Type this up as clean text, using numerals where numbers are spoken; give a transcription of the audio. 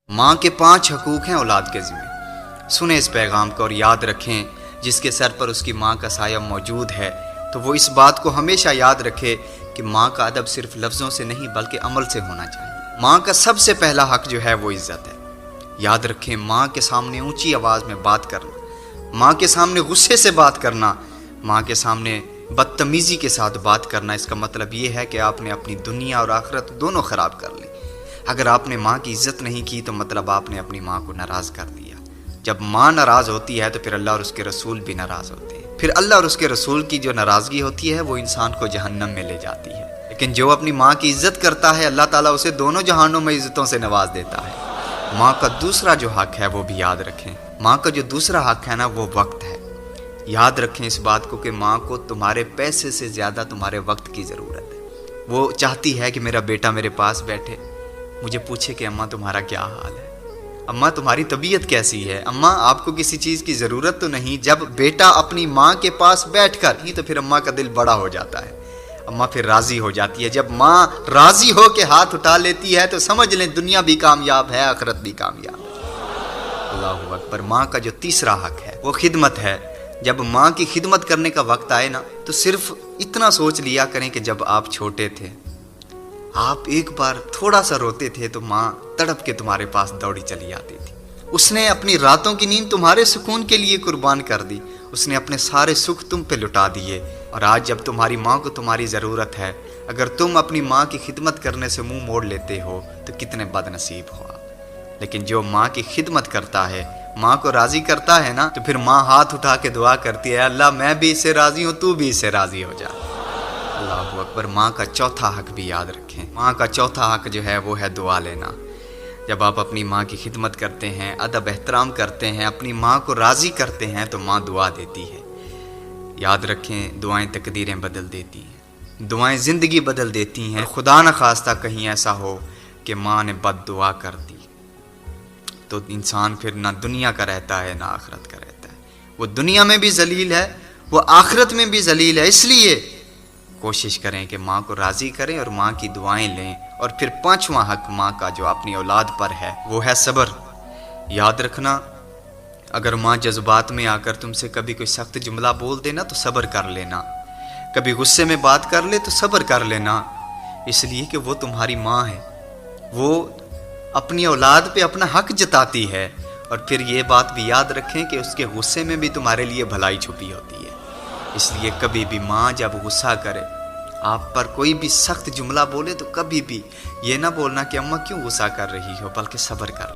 ماں کے 5 حقوق ہیں اولاد کے ذمہ۔ سنیں اس پیغام کو اور یاد رکھیں، جس کے سر پر اس کی ماں کا سایہ موجود ہے تو وہ اس بات کو ہمیشہ یاد رکھے کہ ماں کا ادب صرف لفظوں سے نہیں بلکہ عمل سے ہونا چاہیے۔ ماں کا سب سے پہلا حق جو ہے وہ عزت ہے۔ یاد رکھیں، ماں کے سامنے اونچی آواز میں بات کرنا، ماں کے سامنے غصے سے بات کرنا، ماں کے سامنے بدتمیزی کے ساتھ بات کرنا، اس کا مطلب یہ ہے کہ آپ نے اپنی دنیا اور آخرت دونوں خراب کر لی۔ اگر آپ نے ماں کی عزت نہیں کی تو مطلب آپ نے اپنی ماں کو ناراض کر دیا۔ جب ماں ناراض ہوتی ہے تو پھر اللہ اور اس کے رسول بھی ناراض ہوتے ہیں۔ پھر اللہ اور اس کے رسول کی جو ناراضگی ہوتی ہے وہ انسان کو جہنم میں لے جاتی ہے۔ لیکن جو اپنی ماں کی عزت کرتا ہے، اللہ تعالیٰ اسے دونوں جہانوں میں عزتوں سے نواز دیتا ہے۔ ماں کا دوسرا جو حق ہے وہ بھی یاد رکھیں۔ ماں کا جو دوسرا حق ہے نا وہ وقت ہے۔ یاد رکھیں اس بات کو کہ ماں کو تمہارے پیسے سے زیادہ تمہارے وقت کی ضرورت ہے۔ وہ چاہتی ہے کہ میرا بیٹا میرے پاس بیٹھے، مجھے پوچھے کہ اماں تمہارا کیا حال ہے، اماں تمہاری طبیعت کیسی ہے، اماں آپ کو کسی چیز کی ضرورت تو نہیں۔ جب بیٹا اپنی ماں کے پاس بیٹھ کر ہی تو پھر اماں کا دل بڑا ہو جاتا ہے، اماں پھر راضی ہو جاتی ہے۔ جب ماں راضی ہو کے ہاتھ اٹھا لیتی ہے تو سمجھ لیں دنیا بھی کامیاب ہے، آخرت بھی کامیاب ہے۔ اللہ اکبر۔ ماں کا جو تیسرا حق ہے وہ خدمت ہے۔ جب ماں کی خدمت کرنے کا وقت آئے نا تو صرف اتنا سوچ لیا کریں کہ جب آپ چھوٹے تھے، آپ ایک بار تھوڑا سا روتے تھے تو ماں تڑپ کے تمہارے پاس دوڑی چلی آتی تھی۔ اس نے اپنی راتوں کی نیند تمہارے سکون کے لیے قربان کر دی، اس نے اپنے سارے سکھ تم پہ لٹا دیے۔ اور آج جب تمہاری ماں کو تمہاری ضرورت ہے، اگر تم اپنی ماں کی خدمت کرنے سے منہ موڑ لیتے ہو تو کتنے بد نصیب ہو آپ۔ لیکن جو ماں کی خدمت کرتا ہے، ماں کو راضی کرتا ہے نا، تو پھر ماں ہاتھ اٹھا کے دعا کرتی ہے، اللہ میں بھی اس سے راضی ہوں، تو بھی اس سے راضی ہو جا۔ اللہ اکبر۔ ماں کا چوتھا حق بھی یاد رکھیں۔ ماں کا چوتھا حق جو ہے وہ ہے دعا لینا۔ جب آپ اپنی ماں کی خدمت کرتے ہیں، ادب احترام کرتے ہیں، اپنی ماں کو راضی کرتے ہیں تو ماں دعا دیتی ہے۔ یاد رکھیں، دعائیں تقدیریں بدل دیتی ہیں، دعائیں زندگی بدل دیتی ہیں۔ خدا نہ خواستہ کہیں ایسا ہو کہ ماں نے بد دعا کر دی تو انسان پھر نہ دنیا کا رہتا ہے نہ آخرت کا رہتا ہے۔ وہ دنیا میں بھی ذلیل ہے، وہ آخرت میں بھی ذلیل ہے۔ اس لیے کوشش کریں کہ ماں کو راضی کریں اور ماں کی دعائیں لیں۔ اور پھر 5واں حق ماں کا جو اپنی اولاد پر ہے وہ ہے صبر۔ یاد رکھنا، اگر ماں جذبات میں آ کر تم سے کبھی کوئی سخت جملہ بول دینا تو صبر کر لینا، کبھی غصے میں بات کر لے تو صبر کر لینا، اس لیے کہ وہ تمہاری ماں ہے، وہ اپنی اولاد پہ اپنا حق جتاتی ہے۔ اور پھر یہ بات بھی یاد رکھیں کہ اس کے غصے میں بھی تمہارے لیے بھلائی چھپی ہوتی ہے۔ اس لیے کبھی بھی ماں جب غصہ کرے، آپ پر کوئی بھی سخت جملہ بولے تو کبھی بھی یہ نہ بولنا کہ اماں کیوں غصہ کر رہی ہو، بلکہ صبر کر